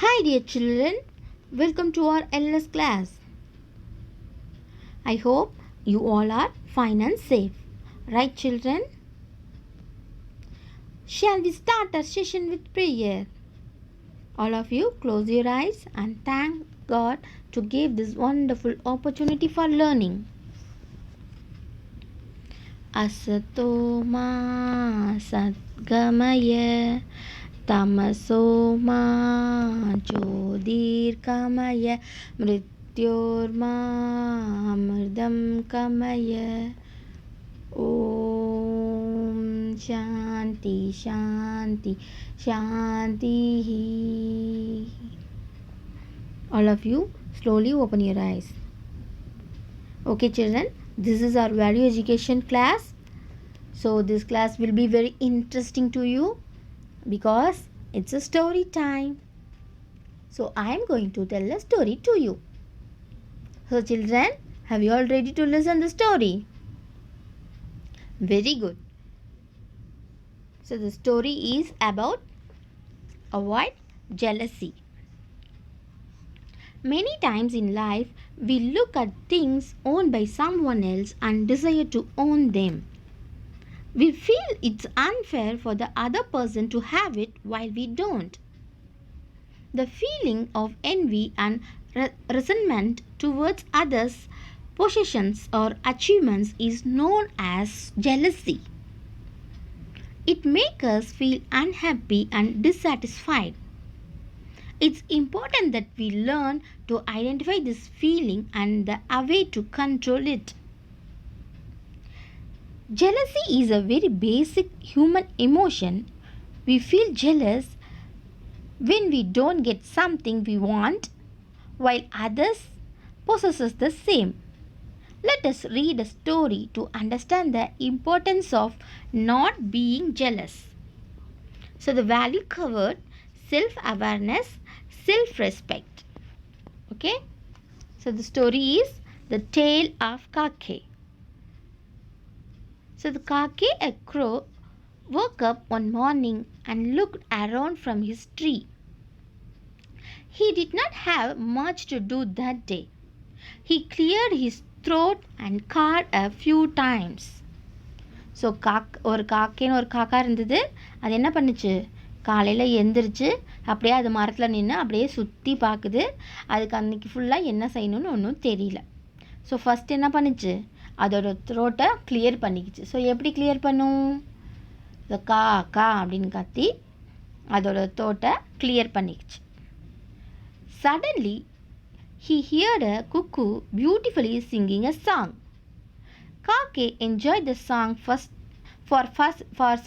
Hi dear children, welcome to our LS class. I hope you all are fine and safe. Right children? Shall we start our session with prayer? All of you close your eyes and thank God to give this wonderful opportunity for learning. Asato ma sadgamaya tamaso ma jyotirgamaya mrityorma amridam kamaya. Om Shanti Shanti Shanti. All of you slowly open your eyes. Okay children, this is our value education class. So this class will be very interesting to you because it's a story time. So I am going to tell a story to you. So children, have you all ready to listen the story? Very good. So the story is about avoid jealousy. Many times in life, we look at things owned by someone else and desire to own them. We feel it's unfair for the other person to have it while we don't. The feeling of envy and resentment towards others' possessions or achievements is known as jealousy. It makes us feel unhappy and dissatisfied. It's important that we learn to identify this feeling and a way to control it. Jealousy is a very basic human emotion. We feel jealous when we don't get something we want while others possess the same. Let us read a story to understand the importance of not being jealous. So the value covered self-awareness, self-respect. Okay? So the story is the tale of Kake. So the Kake, a crow, woke up one morning and looked around from his tree. He did not have much to do that day. He cleared his throat and cawed a few times. So ஒரு காக்கைன்னு ஒரு காக்கா இருந்தது. அது என்ன பண்ணுச்சு, காலையில் எந்திரிச்சு அப்படியே அது மரத்தில் நின்று அப்படியே சுற்றி பார்க்குது. அதுக்கு அன்றைக்கி ஃபுல்லாக என்ன செய்யணும்னு ஒன்றும் தெரியல. ஸோ ஃபஸ்ட் என்ன பண்ணுச்சு, அதோட த்ரோட்டை கிளியர் பண்ணிக்கிச்சு. ஸோ எப்படி கிளியர் பண்ணும், இந்த கா கா அப்படின்னு கத்தி அதோட த்ரோட்டை clear பண்ணிக்கிச்சு. Suddenly, he heard a cuckoo beautifully singing a song. Kake enjoyed the song for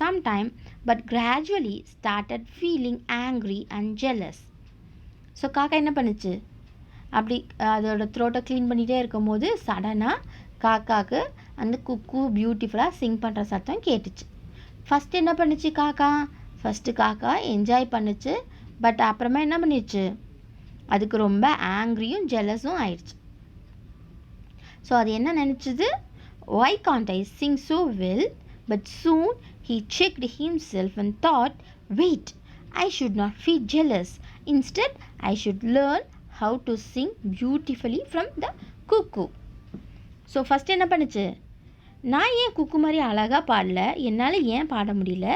some time, but gradually started feeling angry and jealous. So காக்கா என்ன பண்ணுச்சு, அப்படி அதோட த்ரோட்டை க்ளீன் பண்ணிகிட்டே இருக்கும்போது சடனாக காக்காவுக்கு அந்த குக்கு பியூட்டிஃபுல்லாக சிங் பண்ணுற சத்தம் கேட்டுச்சு. ஃபஸ்ட்டு என்ன பண்ணுச்சு ஃபஸ்ட்டு காக்கா என்ஜாய் பண்ணுச்சு. பட் அப்புறமா என்ன பண்ணிடுச்சு, அதுக்கு ரொம்ப ஆங்க்ரியும் ஜெலஸும் ஆயிடுச்சு. ஸோ அது என்ன நினச்சிது, why can't I sing so well? But soon he checked himself and thought, wait, I should not feel jealous. Instead, I should learn how to sing beautifully from the cuckoo. So first என்ன பண்ணுச்சு, நான் ஏன் குக்கு மாதிரி அழகாக பாடல, என்னால் ஏன் பாட முடியல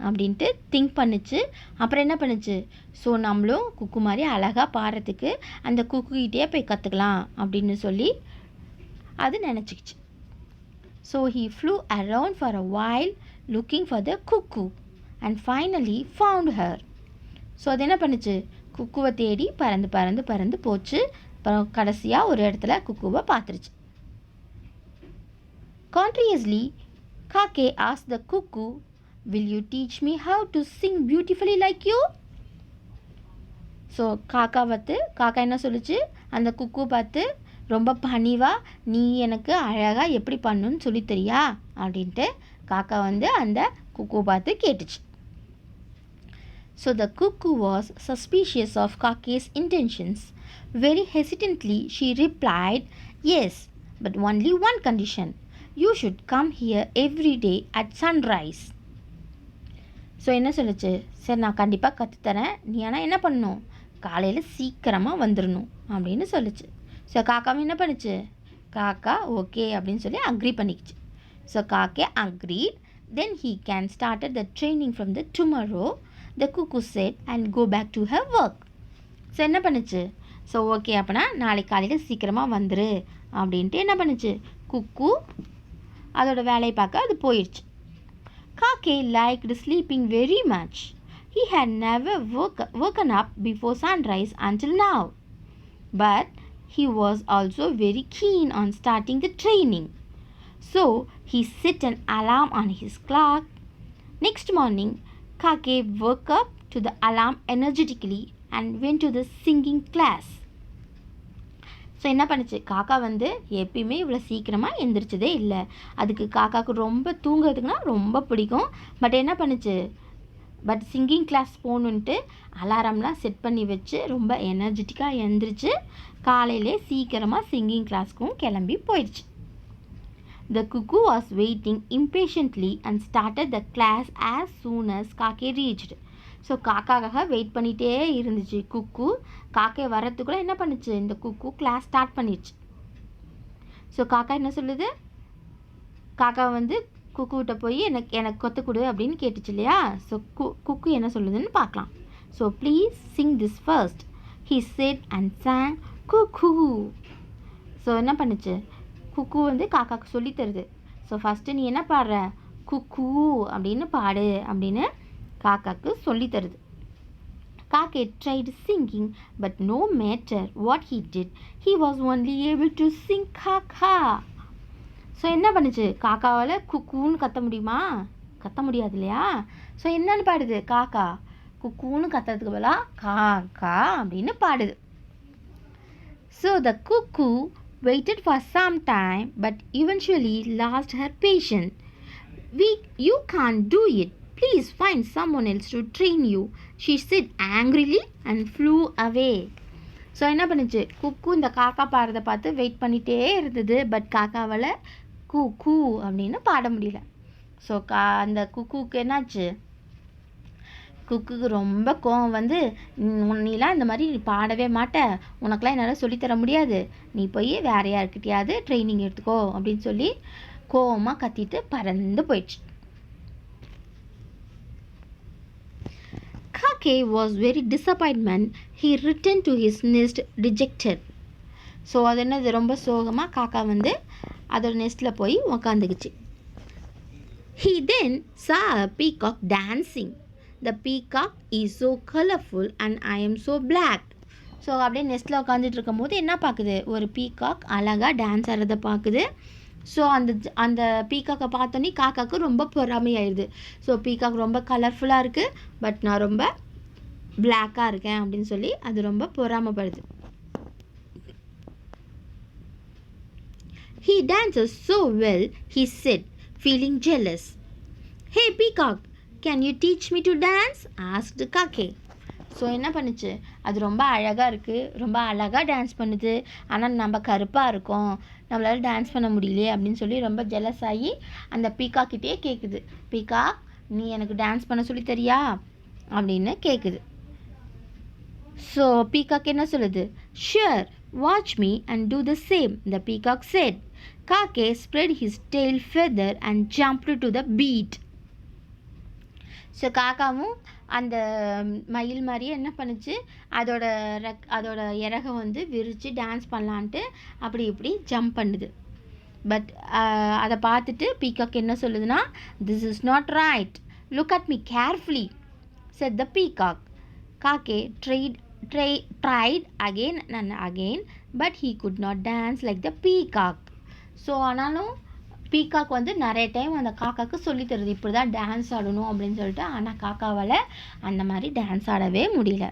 அப்படின்ட்டு திங்க் பண்ணுச்சு. அப்புறம் என்ன பண்ணுச்சு, ஸோ நம்மளும் குக்கு மாதிரி அழகாக பாடுறதுக்கு அந்த குக்குக்கிட்டே போய் கற்றுக்கலாம் அப்படின்னு சொல்லி அது நினச்சிக்கிச்சு. So he flew around for a while looking for the cuckoo and finally found her. So அது என்ன பண்ணுச்சு, குக்குவை தேடி பறந்து பறந்து பறந்து போச்சு. அப்புறம் கடைசியாக ஒரு இடத்துல குக்குவை பார்த்துருச்சு. Courteously, Kake asked the cuckoo, will you teach me how to sing beautifully like you? So காக்கா என்ன சொல்லுச்சு, அந்த குக்கு பார்த்து ரொம்ப பணிவாக, நீ எனக்கு அழகாக எப்படி பண்ணுன்னு சொல்லித்தரியா அப்படின்ட்டு காக்கா அந்த குக்கு பார்த்து கேட்டுச்சு. So the cuckoo was suspicious of Kake's intentions. Very hesitantly, she replied, yes, but only one condition. You should come here every day at sunrise. So என்ன சொல்லுச்சு, சரி நான் கண்டிப்பாக கற்றுத்தரேன், நீ ஆனால் என்ன பண்ணணும், காலையில் சீக்கிரமாக வந்துடணும் அப்படின்னு சொல்லிச்சு. ஸோ காக்காவும் என்ன பண்ணுச்சு, காக்கா ஓகே அப்படின்னு சொல்லி அக்ரி பண்ணிக்கிச்சு. ஸோ காக்கே agreed. Then he can started the training from the tomorrow, the cuckoo said, and go back to her work. So என்ன பண்ணுச்சு, ஸோ ஓகே அப்போனா நாளைக்கு காலையில் சீக்கிரமாக வந்துரு அப்படின்ட்டு என்ன பண்ணுச்சு, குக்கு அதோட வேலையை பார்க்க அது போயிடுச்சு. காக்கே liked sleeping very much. He had never woken up before sunrise until now. But he was also very keen on starting the training. So he set an alarm on his clock. Next morning, Kake woke up to the alarm energetically and went to the singing class. So என்ன பண்ணுச்சு, காக்கா வந்து எப்பயுமே இவ்வளோ சீக்கிரமாக எந்திரிச்சதே இல்லை. அதுக்கு காக்காவுக்கு ரொம்ப தூங்குறதுக்குன்னா ரொம்ப பிடிக்கும். பட் என்ன பண்ணுச்சு, பட் சிங்கிங் கிளாஸ் போகணுன்ட்டு அலாரம்லாம் செட் பண்ணி வச்சு ரொம்ப எனர்ஜெட்டிக்காக எழுந்திரிச்சு காலையிலே சீக்கிரமாக சிங்கிங் கிளாஸ்க்கும் கிளம்பி போயிடுச்சு. The cuckoo was waiting impatiently and started the class as soon as Kake reached. So காக்காக்காக வெயிட் பண்ணிகிட்டே இருந்துச்சு குக்கு. காக்கை வர்றதுக்குள்ளே என்ன பண்ணுச்சு, இந்த குக்கு கிளாஸ் ஸ்டார்ட் பண்ணிடுச்சு. ஸோ காக்கா என்ன சொல்லுது, காக்கா வந்து குக்குகிட்ட போய் எனக்கு கொத்து கொடு அப்படின்னு கேட்டுச்சு இல்லையா. ஸோ குக்கு என்ன சொல்லுதுன்னு பார்க்கலாம். So please sing this first, he said and sang cuckoo. So என்ன பண்ணுச்சு, குக்கு வந்து காக்காவுக்கு சொல்லி தருது. ஸோ ஃபஸ்ட்டு நீ என்ன பாடுற, குக்கு அப்படின்னு பாடு அப்படின்னு காக்காவுக்கு சொல்லி தருது. காக்கே tried singing, but no matter what he did, he was only able to sing kaka. So என்ன பண்ணுச்சு, காக்காவால் குக்குன்னு கத்த முடியுமா, கத்த முடியாது இல்லையா. ஸோ என்னன்னு பாடுது, காக்கா குக்குன்னு கத்துறதுக்கு பதிலாக காக்கா அப்படின்னு பாடுது. So the cuckoo waited for some time but eventually lost her patience. You can't do it. Please find someone else to train you, she said angrily and flew away. So என்ன பண்ணுச்சு, குக்கு இந்த காக்கா பாடுறதை பார்த்து வெயிட் பண்ணிகிட்டே இருந்தது. But காக்காவால் கூ அப்படின்னு பாட முடியல. ஸோ அந்த குக்குக்கு என்னாச்சு, குக்குக்கு ரொம்ப கோவம் வந்து, நீலாம் இந்த மாதிரி நீ பாடவே மாட்ட, உனக்கெலாம் என்னால் சொல்லித்தர முடியாது, நீ போய் வேற யாருக்கிட்டையாவது ட்ரைனிங் எடுத்துக்கோ அப்படின்னு சொல்லி கோவமாக கத்திட்டு பறந்து போயிடுச்சு. Kake was very disappointed. He returned to his nest dejected. So அது என்னது, ரொம்ப சோகமாக காக்கா வந்து அதோட நெஸ்ட்டில் போய் உக்காந்துக்குச்சு. He then saw a peacock dancing. The peacock is so colorful and I am so black. So அப்படியே நெஸ்ட்டில் உட்காந்துட்டு இருக்கும் போது என்ன பார்க்குது, ஒரு பீகாக் அழகாக டான்ஸ் ஆடுறதை பார்க்குது. ஸோ அந்த பீகாக்கை பார்த்தோன்னே காக்காவுக்கு ரொம்ப பொறாமையாயிடுது. ஸோ பீகாக் ரொம்ப கலர்ஃபுல்லாக இருக்குது, பட் நான் ரொம்ப பிளாக்காக இருக்கேன் அப்படின்னு சொல்லி அது ரொம்ப பொறாமைப்படுது. He dances so well, he said, feeling jealous. Hey peacock, can you teach me to dance? asked Kake. So என்ன பண்ணுச்சு, அது ரொம்ப அழகாக இருக்குது, ரொம்ப அழகாக டான்ஸ் பண்ணுது, ஆனால் நம்ம கருப்பாக இருக்கோம், நம்மளால் டான்ஸ் பண்ண முடியலையே அப்படின்னு சொல்லி ரொம்ப ஜெலஸ் ஆகி அந்த பீகாக்கிட்டே கேட்குது, பீகாக் நீ எனக்கு டான்ஸ் பண்ண சொல்லி தரியா அப்படின்னு கேட்குது. ஸோ பீகாக் என்ன சொல்லுது, sure watch me and do the same, the peacock said. Kake spread his tail feather and jumped to the beat. So காக்காவும் அந்த மயில் மாதிரியே என்ன பண்ணுச்சு, அதோட இறகை வந்து விரித்து டான்ஸ் பண்ணலான்ட்டு அப்படி இப்படி ஜம்ப் பண்ணுது. பட் அதை பார்த்துட்டு பீகாக் என்ன சொல்லுதுன்னா, this is not right, look at me carefully said the peacock. Kake tried again and again, but he could not dance like the peacock. So ஆனாலும் பீகாக் வந்து நிறைய டைம் அந்த காக்காவுக்கு சொல்லி தருது, இப்படி தான் டான்ஸ் ஆடணும் அப்படின்னு சொல்லிட்டு. ஆனால் காக்காவால் அந்த மாதிரி டான்ஸ் ஆடவே முடியல.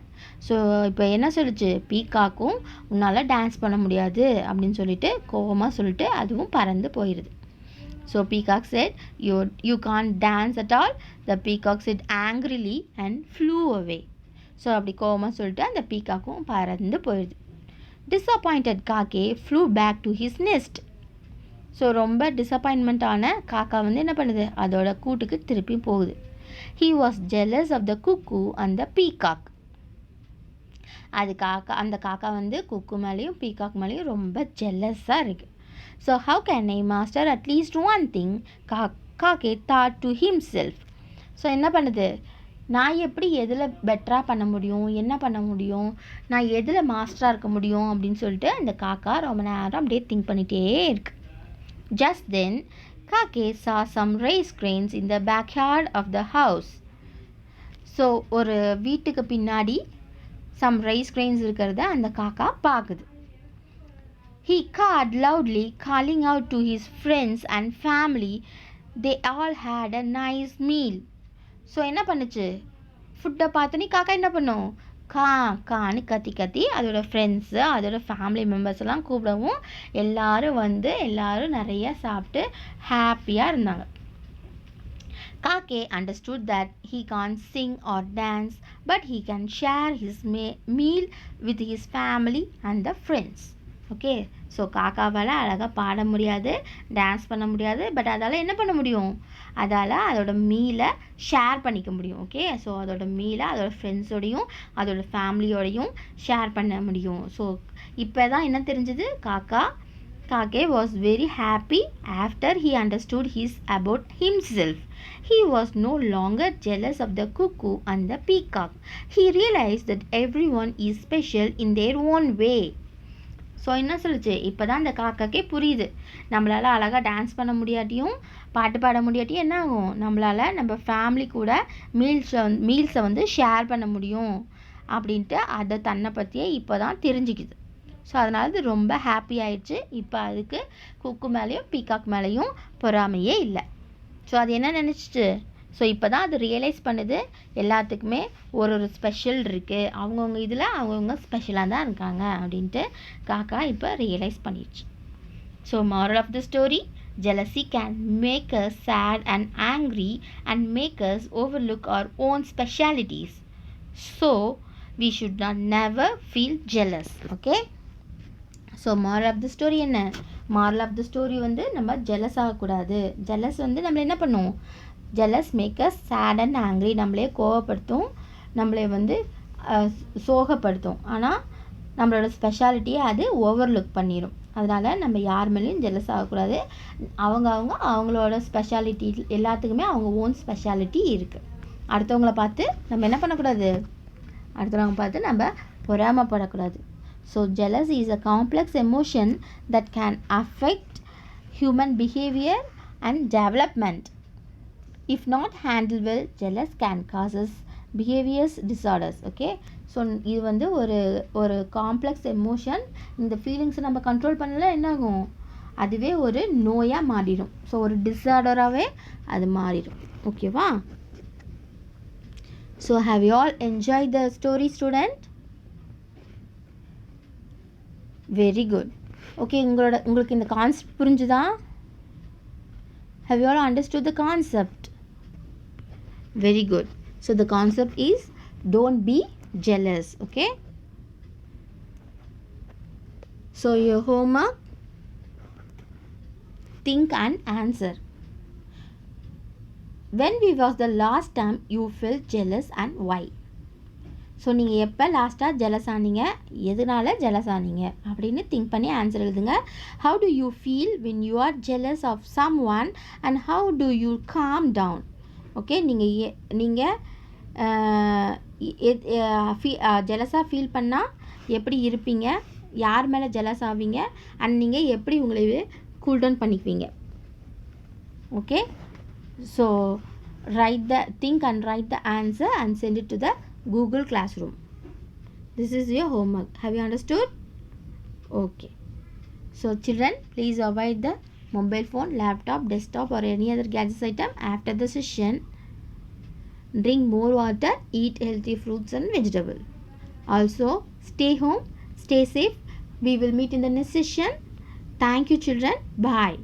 ஸோ இப்போ என்ன சொல்லிச்சு, பீகாக்கும் உன்னால் டான்ஸ் பண்ண முடியாது அப்படின்னு சொல்லிட்டு கோவமாக சொல்லிட்டு அதுவும் பறந்து போயிடுது. So peacock said, you can't dance at all. The peacock said angrily and flew away. So அப்படி கோவமாக சொல்லிட்டு அந்த பீகாக்கும் பறந்து போயிடுது. Disappointed Kake flew back to his nest. So ரொம்ப டிசப்பாயின்மெண்ட்டான காக்கா வந்து என்ன பண்ணுது, அதோட கூட்டுக்கு திருப்பி போகுது. He was jealous of the cuckoo and the peacock. அது காக்கா அந்த காக்கா வந்து குக்கு மேலேயும் பீகாக் மேலேயும் ரொம்ப ஜெல்லஸாக இருக்குது. So how can I master at least one thing காக்கே தாட் டு ஹிம்செல்ஃப். ஸோ என்ன பண்ணுது, நான் எப்படி எதில் பெட்டராக பண்ண முடியும், என்ன பண்ண முடியும், நான் எதில் மாஸ்டராக இருக்க முடியும் அப்படின்னு சொல்லிட்டு அந்த காக்கா ரொம்ப நேரம் அப்படியே திங்க் பண்ணிகிட்டே இருக்கு. Just then, Kake saw some rice grains in the backyard of the house. So ஒரு வீட்டுக்கு பின்னாடி some rice grains இருக்கிறத அந்த காக்கா பார்க்குது. He called loudly, calling out to his friends and family. They all had a nice meal. So என்ன பண்ணுச்சு, ஃபுட்டை பார்த்தோன்னே காக்கா என்ன பண்ணும், கான்னு கத்தி கத்தி அதோட ஃப்ரெண்ட்ஸு அதோட ஃபேமிலி மெம்பர்ஸ் எல்லாம் கூப்பிடவும் எல்லாரும் நிறைய சாப்பிட்டு ஹாப்பியாக இருந்தாங்க. Kake understood that he can't sing or dance, but he can share his meal with his family and the friends. Okay, so காக்காவால் அழகாக பாட முடியாது, டான்ஸ் பண்ண முடியாது, பட் அதால் என்ன பண்ண முடியும், அதால் அதோட மீலை ஷேர் பண்ணிக்க முடியும். ஓகே, ஸோ அதோட மீலை அதோட ஃப்ரெண்ட்ஸோடையும் அதோட ஃபேமிலியோடையும் ஷேர் பண்ண முடியும். ஸோ இப்போ தான் என்ன தெரிஞ்சது, Kake was very happy after he understood about himself. He was no longer jealous of the cuckoo and the peacock. He realized that everyone is special in their own way. So என்ன சொல்லுச்சு, இப்போ தான் அந்த காக்காக்கே புரியுது, நம்மளால் அழகாக dance பண்ண முடியாட்டியும் பாட்டு பாட முடியாட்டியும் என்ன ஆகும், நம்மளால் நம்ம ஃபேமிலி கூட மீல்ஸை வந்து ஷேர் பண்ண முடியும் அப்படின்ட்டு அதை தன்னை பற்றியே இப்போ தான் தெரிஞ்சுக்குது. ஸோ அதனால் அது ரொம்ப ஹாப்பி ஆயிடுச்சு. இப்போ அதுக்கு குக்கு மேலேயும் பீகாக் மேலேயும் பொறாமையே இல்லை. ஸோ அது என்ன நினச்சிச்சு, ஸோ இப்போ தான் அது ரியலைஸ் பண்ணுது எல்லாத்துக்குமே ஒரு ஸ்பெஷல் இருக்குது, அவங்கவுங்க இதில் அவங்கவுங்க ஸ்பெஷலாக தான் இருக்காங்க அப்படின்ட்டு காக்கா இப்போ ரியலைஸ் பண்ணிடுச்சு. So moral of the story, jealousy can make us sad and angry and make us overlook our own specialities. So we should not never feel jealous. Okay, so moral of the story என்ன, moral of the story வந்து நம்ம jealous ஆகக்கூடாது. Jealous வந்து நம்மளை என்ன பண்ணும், jealous make us sad and angry, நம்மளே கோவப்படுத்தும், நம்மளே வந்து சோகப்படுத்தும். ஆனால் நம்மளோட ஸ்பெஷாலிட்டியை அது ஓவர்லுக் பண்ணிடும். அதனால் நம்ம யார் மேலேயும் ஜெலஸ் ஆகக்கூடாது. அவங்களோட ஸ்பெஷாலிட்டி எல்லாத்துக்குமே அவங்க ஓன் ஸ்பெஷாலிட்டி இருக்குது. அடுத்தவங்கள பார்த்து நம்ம என்ன பண்ணக்கூடாது, அடுத்தவங்க பார்த்து நம்ம பொறாமப்படக்கூடாது. So jealousy is a complex emotion that can affect human behavior and development. If not handled well, jealous can causes behaviors disorders. Okay, so இது வந்து ஒரு காம்ப்ளெக்ஸ் எமோஷன். இந்த ஃபீலிங்ஸை நம்ம கண்ட்ரோல் பண்ணல என்ன ஆகும், அதுவே ஒரு நோயாக மாறிடும். ஸோ ஒரு டிஸார்டராகவே அது மாறிடும். ஓகேவா, so have you all enjoy the story student? Very good. Okay, உங்களுக்கு இந்த கான்செப்ட் புரிஞ்சுதா? Have you all understood the concept? Very good. So the concept is don't be jealous. Okay, so your homework, think and answer. When was the last time you felt jealous and why? So நீங்கள் எப்போ லாஸ்ட்டாக jealous ஆனீங்க, எதனால jealous ஆனீங்க அப்படின்னு think பண்ணி answer எழுதுங்க. How to you feel when you are jealous of someone and how do you calm down? Okay, நீங்கள் ஜெலஸாக feel பண்ணால் எப்படி இருப்பீங்க, யார் மேலே ஜெலஸ் ஆவீங்க, அண்ட் நீங்கள் எப்படி உங்களை கூல் டவுன் பண்ணிக்குவீங்க. Okay, so think and write the answer and send it to the Google Classroom. This is your homework. Have you understood? Okay, so children, please avoid the mobile phone, laptop, desktop or any other gadget item after the session. Drink more water, eat healthy fruits and vegetables. Also, stay home, stay safe. We will meet in the next session. Thank you children. Bye.